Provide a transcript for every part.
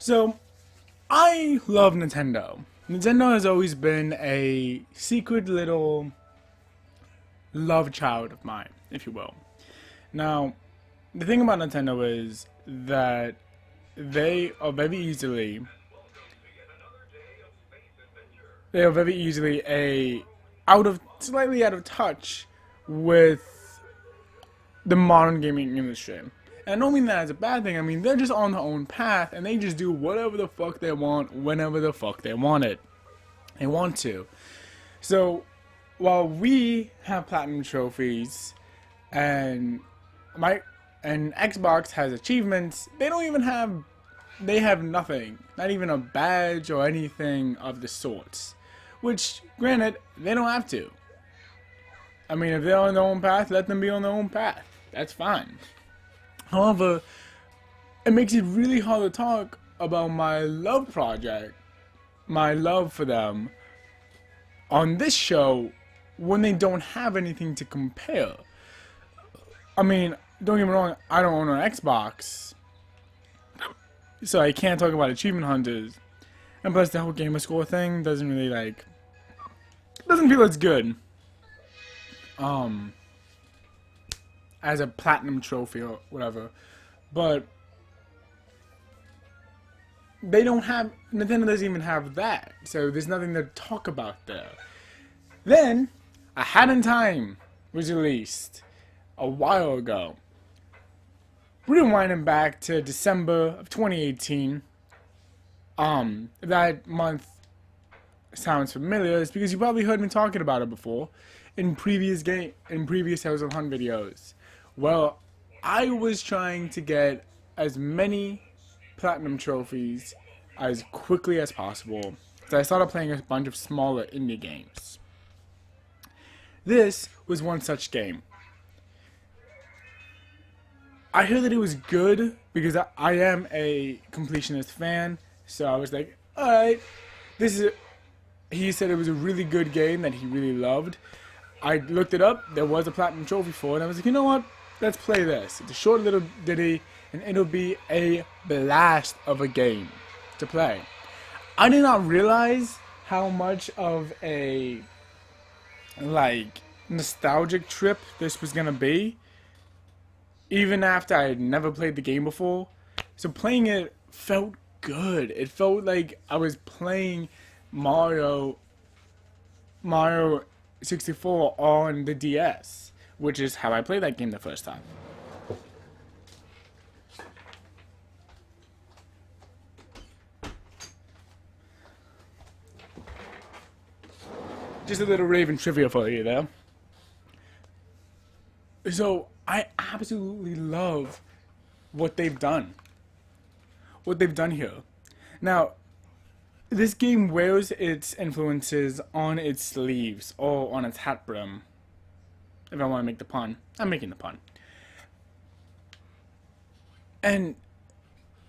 So, I love Nintendo. Nintendo has always been a secret little love child of mine, if you will. Now, the thing about Nintendo is that they are very easily a slightly out of touch with the modern gaming industry. And I don't mean that as a bad thing. I mean, they're just on their own path and they just do whatever the fuck they want whenever the fuck they want it. They want to. So, while we have platinum trophies and Xbox has achievements, they have nothing. Not even a badge or anything of the sorts. Which, granted, they don't have to. I mean, if they're on their own path, let them be on their own path. That's fine. However, it makes it really hard to talk about my love project, my love for them, on this show when they don't have anything to compare. I mean, don't get me wrong, I don't own an Xbox, so I can't talk about achievement hunters. And plus, the whole gamer score thing doesn't feel as good. As a platinum trophy or whatever, but Nintendo doesn't even have that, so there's nothing to talk about there. Then, A Hat in Time was released a while ago. Rewinding back to December of 2018, that month sounds familiar, it's because you probably heard me talking about it before in previous House of Hunt videos. Well, I was trying to get as many platinum trophies as quickly as possible, so I started playing a bunch of smaller indie games. This was one such game. I heard that it was good because I am a completionist fan, so I was like, alright, he said it was a really good game that he really loved. I looked it up, there was a platinum trophy for it, and I was like, you know what? Let's play this. It's a short little ditty, and it'll be a blast of a game to play. I did not realize how much of a, nostalgic trip this was gonna be, even after I had never played the game before. So playing it felt good. It felt like I was playing Mario 64 on the DS, which is how I played that game the first time. Just a little Raven trivia for you there. So, I absolutely love what they've done. What they've done here. Now, this game wears its influences on its sleeves or on its hat brim. If I want to make the pun. I'm making the pun. And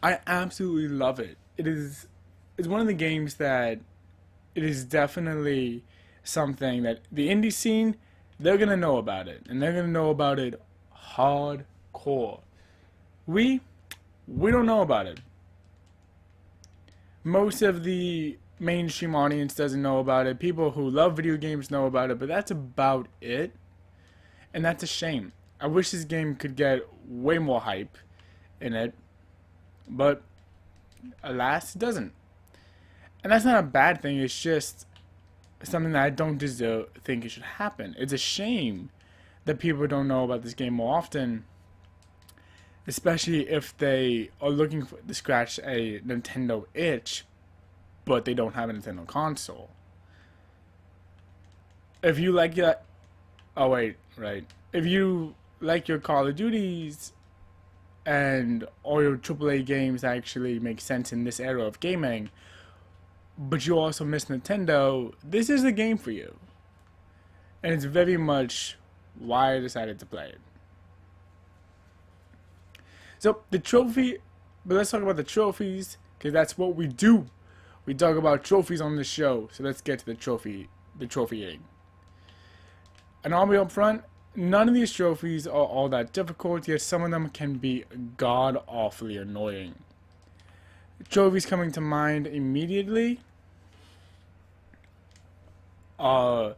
I absolutely love it. It's one of the games that it is definitely something that the indie scene, they're going to know about it. And they're going to know about it hardcore. We don't know about it. Most of the mainstream audience doesn't know about it. People who love video games know about it, but that's about it. And that's a shame. I wish this game could get way more hype in it, but alas, it doesn't. And that's not a bad thing, it's just something that I don't think it should happen. It's a shame that people don't know about this game more often, especially if they are looking to scratch a Nintendo itch, but they don't have a Nintendo console. If you like your... Oh, wait, right. If you like your Call of Duties and all your AAA games actually make sense in this era of gaming, but you also miss Nintendo, this is the game for you. And it's very much why I decided to play it. So, the trophy, but let's talk about the trophies, because that's what we do. We talk about trophies on this show, so let's get to the trophying. And I'll be up front, none of these trophies are all that difficult, yet some of them can be god-awfully annoying. Trophies coming to mind immediately are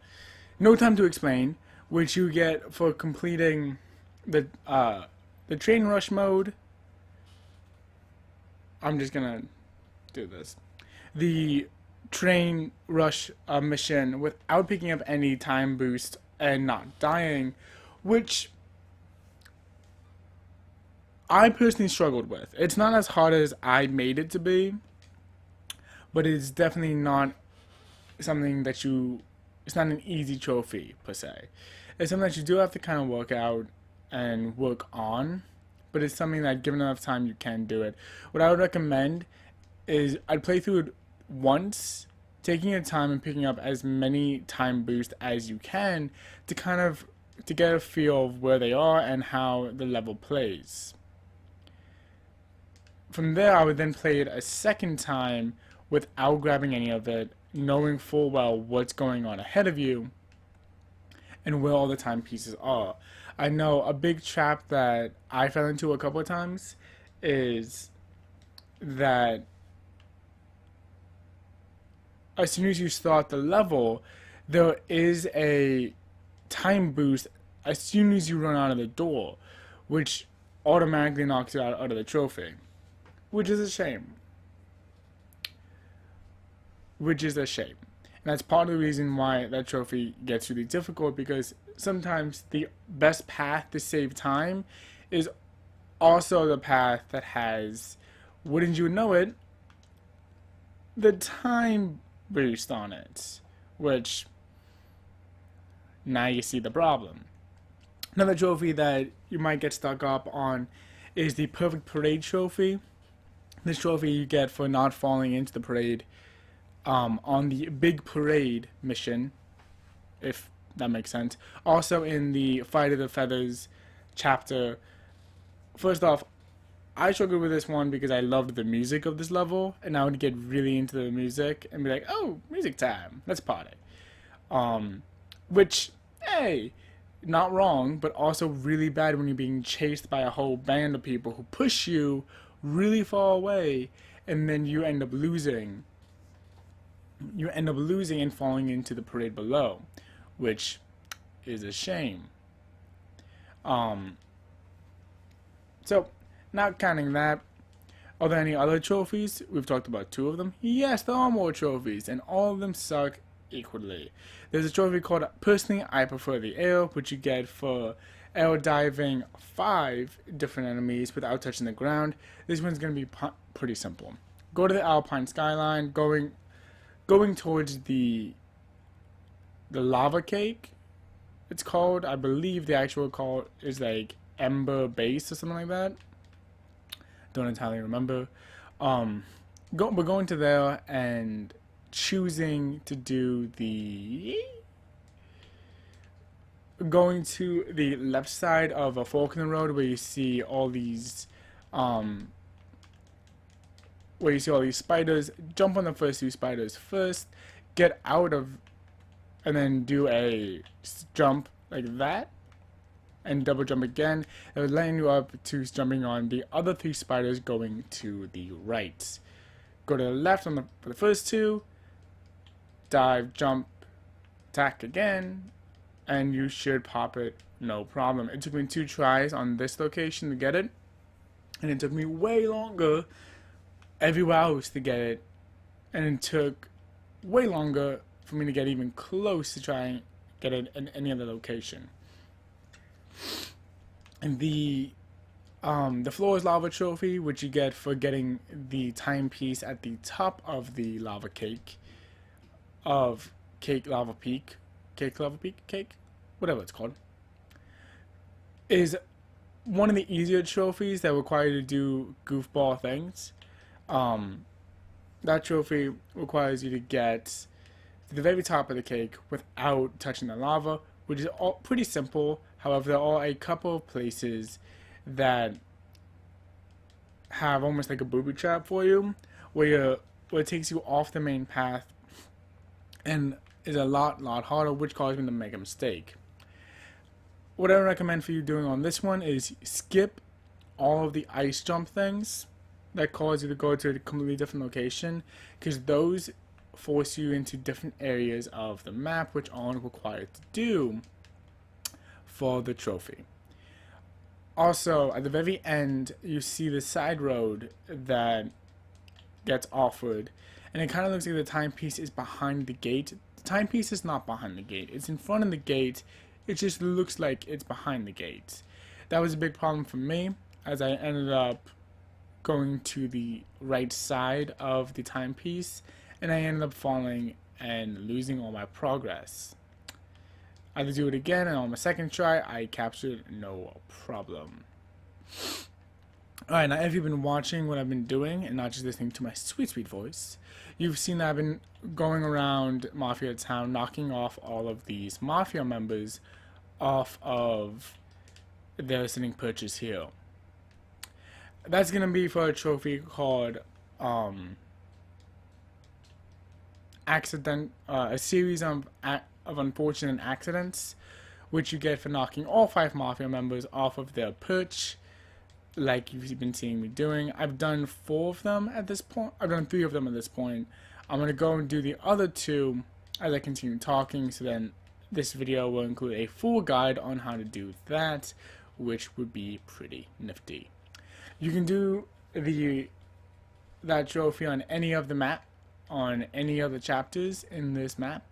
No Time to Explain, which you get for completing the train rush mode. I'm just gonna do this. The train rush mission without picking up any time boost and not dying, which I personally struggled with. It's not as hard as I made it to be, but it's definitely not something that you. It's not an easy trophy per se. It's something that you do have to kind of work out and work on, but it's something that, given enough time, you can do it. What I would recommend is I'd play through it once, taking your time and picking up as many time boosts as you can to kind of to get a feel of where they are and how the level plays. From there, I would then play it a second time without grabbing any of it, knowing full well what's going on ahead of you and where all the timepieces are. I know a big trap that I fell into a couple of times is that as soon as you start the level, there is a time boost as soon as you run out of the door, which automatically knocks you out of the trophy, which is a shame. Which is a shame. And that's part of the reason why that trophy gets really difficult, because sometimes the best path to save time is also the path that has, wouldn't you know it, the time boost on it, which now you see the problem. Another trophy that you might get stuck up on is the Perfect Parade trophy. This trophy you get for not falling into the parade on the Big Parade mission, if that makes sense. Also in the Fight of the Feathers chapter. First off, I struggled with this one because I loved the music of this level, and I would get really into the music and be like, oh, music time, let's party. Which, hey, not wrong, but also really bad when you're being chased by a whole band of people who push you really far away, and then you end up losing. You end up losing and falling into the parade below, which is a shame. So, not counting that, are there any other trophies? We've talked about 2 of them. Yes, there are more trophies, and all of them suck equally. There's a trophy called, personally, I prefer the air, which you get for air diving 5 different enemies without touching the ground. This one's going to be pretty simple. Go to the Alpine skyline, going towards the lava cake, it's called. I believe the actual call is like Ember Base or something like that. Don't entirely remember. We're going to there and choosing to do going to the left side of a fork in the road where you see all these spiders. Jump on the first 2 spiders first, get out of, and then do a jump like that, and double jump again. It would land you up to jumping on the other 3 spiders going to the right. Go to the left for the first 2, dive, jump, attack again, and you should pop it no problem. It took me 2 tries on this location to get it, and it took me way longer everywhere else to get it, and it took way longer for me to get even close to try and get it in any other location. And the Floor's Lava trophy, which you get for getting the timepiece at the top of the lava cake of Lava Peak, whatever it's called, is one of the easier trophies that require you to do goofball things. That trophy requires you to get to the very top of the cake without touching the lava, which is all pretty simple. However, there are a couple of places that have almost like a booby trap for you, where it takes you off the main path and is a lot harder, which caused me to make a mistake. What I recommend for you doing on this one is skip all of the ice jump things that cause you to go to a completely different location, because those force you into different areas of the map, which aren't required to do for the trophy. Also, at the very end, you see the side road that gets offered, and it kind of looks like the timepiece is behind the gate. The timepiece is not behind the gate, it's in front of the gate. It just looks like it's behind the gate. That was a big problem for me, as I ended up going to the right side of the timepiece, and I ended up falling and losing all my progress. I had to do it again, and on my second try, I captured no problem. Alright, now if you've been watching what I've been doing and not just listening to my sweet, sweet voice, you've seen that I've been going around Mafia Town knocking off all of these Mafia members off of their sitting perches here. That's going to be for a trophy called a series of unfortunate accidents, which you get for knocking all 5 Mafia members off of their perch, like you've been seeing me doing. I've done 4 of them at this point. I've done 3 of them at this point. I'm going to go and do the other 2 as I continue talking, so then this video will include a full guide on how to do that, which would be pretty nifty. You can do that trophy on any of the map, on any of the chapters in this map,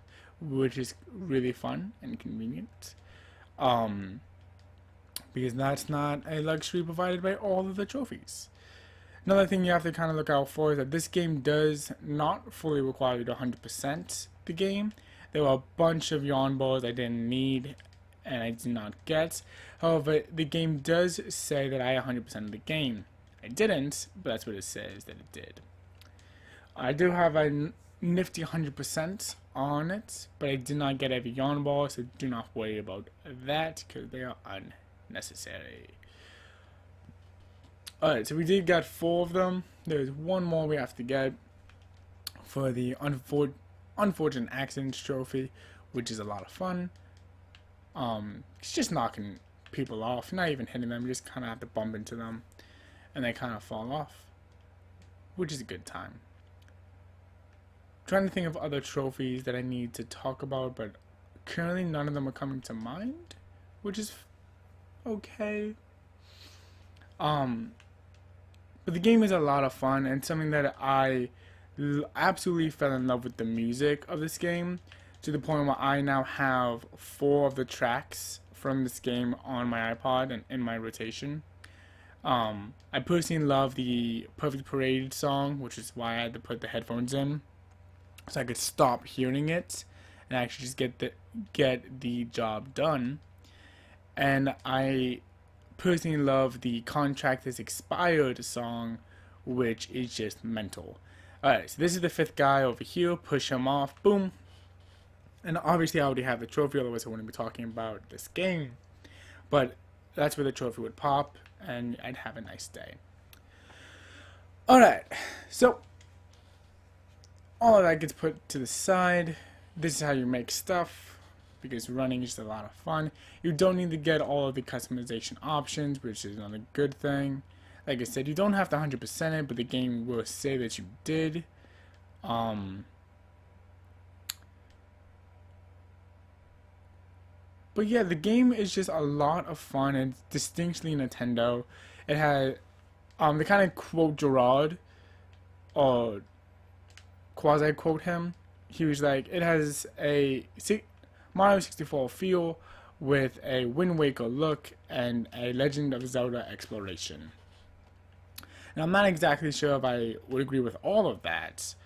which is really fun and convenient. Because that's not a luxury provided by all of the trophies. Another thing you have to kind of look out for is that this game does not fully require you to 100% the game. There were a bunch of yawn balls I didn't need and I did not get. However, the game does say that I 100%ed the game. I didn't, but that's what it says that it did. I do have a nifty 100% on it, but I did not get every yawn ball, so do not worry about that because they are unnecessary. Alright, so we did get 4 of them. There's 1 more we have to get for the unfortunate accidents trophy, which is a lot of fun. It's just knocking people off, not even hitting them, you just kind of have to bump into them and they kind of fall off, which is a good time. Trying to think of other trophies that I need to talk about, but currently none of them are coming to mind, which is okay. But the game is a lot of fun and something that I absolutely fell in love with the music of this game, to the point where I now have 4 of the tracks from this game on my iPod and in my rotation. I personally love the Perfect Parade song, which is why I had to put the headphones in, so I could stop hearing it and actually just get the job done. And I personally love the Contract is Expired song, which is just mental. Alright, so this is the 5th guy over here. Push him off. Boom. And obviously I already have the trophy, otherwise I wouldn't be talking about this game. But that's where the trophy would pop, and I'd have a nice day. Alright, so all of that gets put to the side. This is how you make stuff, because running is just a lot of fun. You don't need to get all of the customization options, which is another good thing. Like I said, you don't have to 100% it, but the game will say that you did. But yeah, the game is just a lot of fun and distinctly Nintendo. It had, they kind of quote Gerard, or quasi-quote him. He was like, it has a Mario 64 feel with a Wind Waker look and a Legend of Zelda exploration. Now, I'm not exactly sure if I would agree with all of that,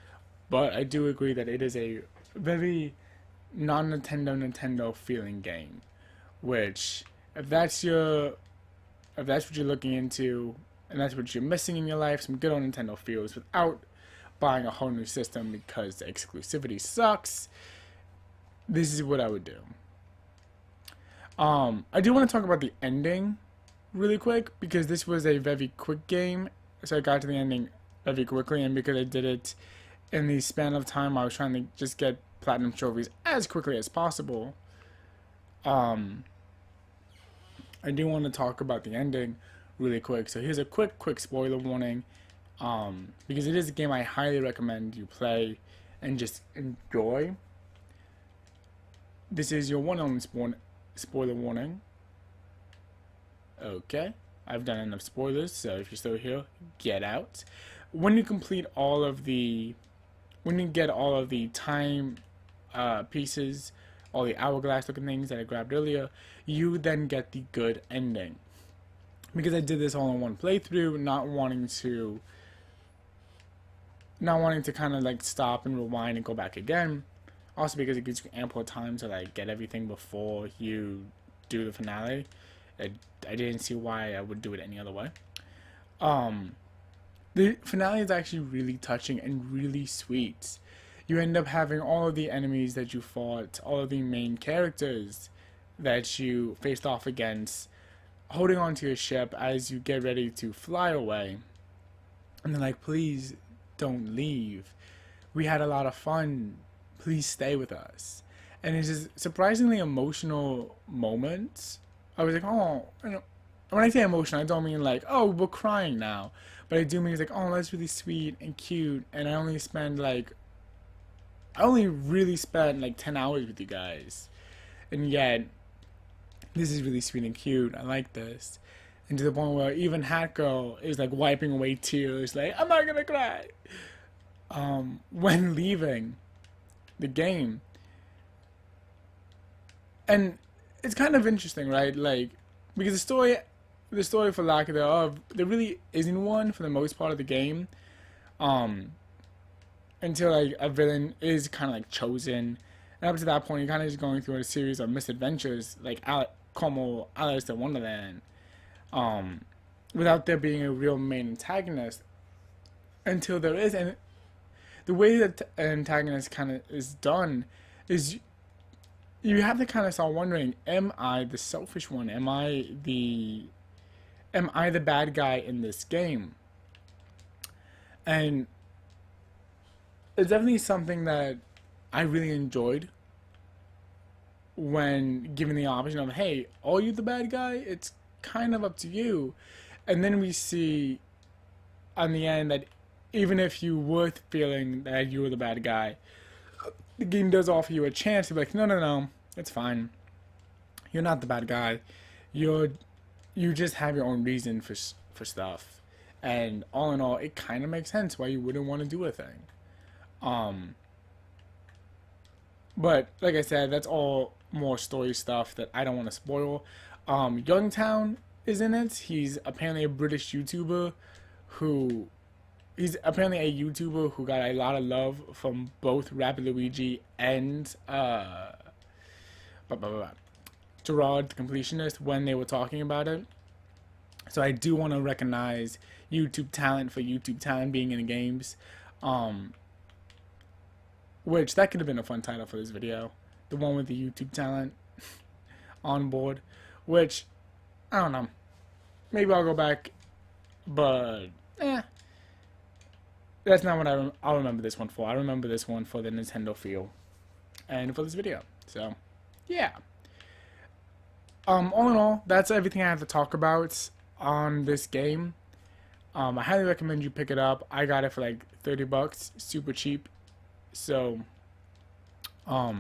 but I do agree that it is a very non-Nintendo feeling game, which if that's what you're looking into and that's what you're missing in your life, some good old Nintendo feels without buying a whole new system because the exclusivity sucks, this is what I would do. I do want to talk about the ending really quick, because this was a very quick game, so I got to the ending very quickly, and because I did it in the span of time I was trying to just get platinum trophies as quickly as possible, I do want to talk about the ending really quick. So here's a quick spoiler warning. because it is a game I highly recommend you play and just enjoy. This is your one and only spoiler warning. Okay, I've done enough spoilers, so if you're still here, get out. When you complete all of the, when you get all of the time pieces, all the hourglass looking things that I grabbed earlier, you then get the good ending. Because I did this all in one playthrough, not wanting to kind of like stop and rewind and go back again. Also because it gives you ample time to like get everything before you do the finale. I didn't see why I would do it any other way. The finale is actually really touching and really sweet. You end up having all of the enemies that you fought, all of the main characters that you faced off against, holding onto your ship as you get ready to fly away. And they're like, please don't leave. We had a lot of fun. Please stay with us. And it's just surprisingly emotional moments. I was like, oh, you know, when I say emotional, I don't mean like, oh, we're crying now. But I do mean it's like, oh, that's really sweet and cute. And I only really spent like 10 hours with you guys. And yet, this is really sweet and cute. I like this. And to the point where even Hat Girl is like wiping away tears, like, I'm not gonna cry. When leaving the game. And it's kind of interesting, right? Like, because the story for lack of thereof, there really isn't one for the most part of the game. Until like a villain is kind of like chosen. And up to that point, you're kind of just going through a series of misadventures, like como Alice in Wonderland. Without there being a real main antagonist. Until there is, and the way that an antagonist kind of is done is you have to kind of start wondering, am I the selfish one? Am I the bad guy in this game? And it's definitely something that I really enjoyed when given the option of, hey, are you the bad guy? It's kind of up to you. And then we see on the end that even if you were feeling that you were the bad guy, the game does offer you a chance to be like, no, it's fine. You're not the bad guy. You just have your own reason for stuff. And all in all, it kind of makes sense why you wouldn't want to do a thing. But like I said, that's all more story stuff that I don't want to spoil. Youngtown is in it. He's apparently a British YouTuber who got a lot of love from both Rapid Luigi and Gerard the Completionist when they were talking about it. So I do want to recognize YouTube talent for YouTube talent being in the games. Which that could have been a fun title for this video. The one with the YouTube talent on board. Which, I don't know. Maybe I'll go back. But, that's not what I'll remember this one for. I remember this one for the Nintendo feel. And for this video. So, yeah. All in all, that's everything I have to talk about on this game. I highly recommend you pick it up. I got it for like $30. Super cheap. So, I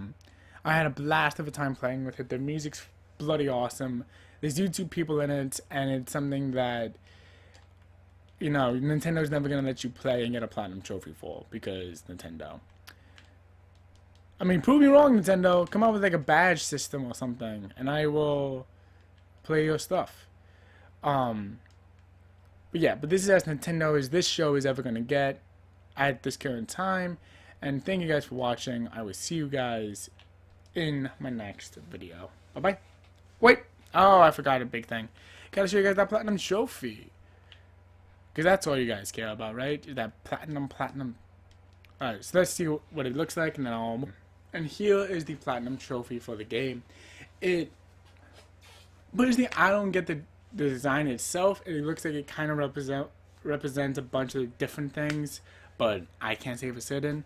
had a blast of a time playing with it. The music's bloody awesome. There's YouTube people in it, and it's something that, you know, Nintendo's never gonna let you play and get a platinum trophy for, because Nintendo. I mean, prove me wrong, Nintendo. Come up with like a badge system or something, and I will play your stuff. But yeah, but this is as Nintendo as this show is ever gonna get at this current time. And thank you guys for watching. I will see you guys in my next video. Bye-bye. Wait. Oh, I forgot a big thing. Gotta show you guys that platinum trophy. Because that's all you guys care about, right? That platinum. Alright, so let's see what it looks like. And here is the platinum trophy for the game. I don't get the design itself. It looks like it kind of represents a bunch of different things. But I can't say for certain.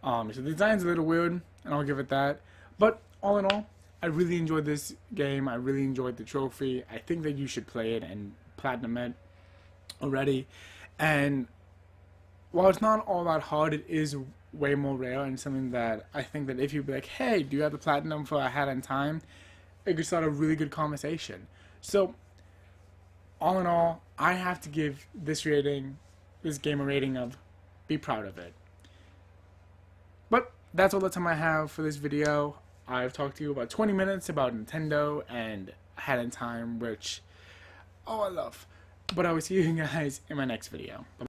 So the design's a little weird, and I'll give it that. But all in all, I really enjoyed this game. I really enjoyed the trophy. I think that you should play it and platinum it already. And while it's not all that hard, it is way more rare, and something that I think that if you be like, hey, do you have the platinum for A Hat in Time, it could start a really good conversation. So, all in all, I have to give this game a rating of be proud of it. But that's all the time I have for this video. I've talked to you about 20 minutes about Nintendo and A Hat in Time, which, oh, I love. But I will see you guys in my next video. Bye.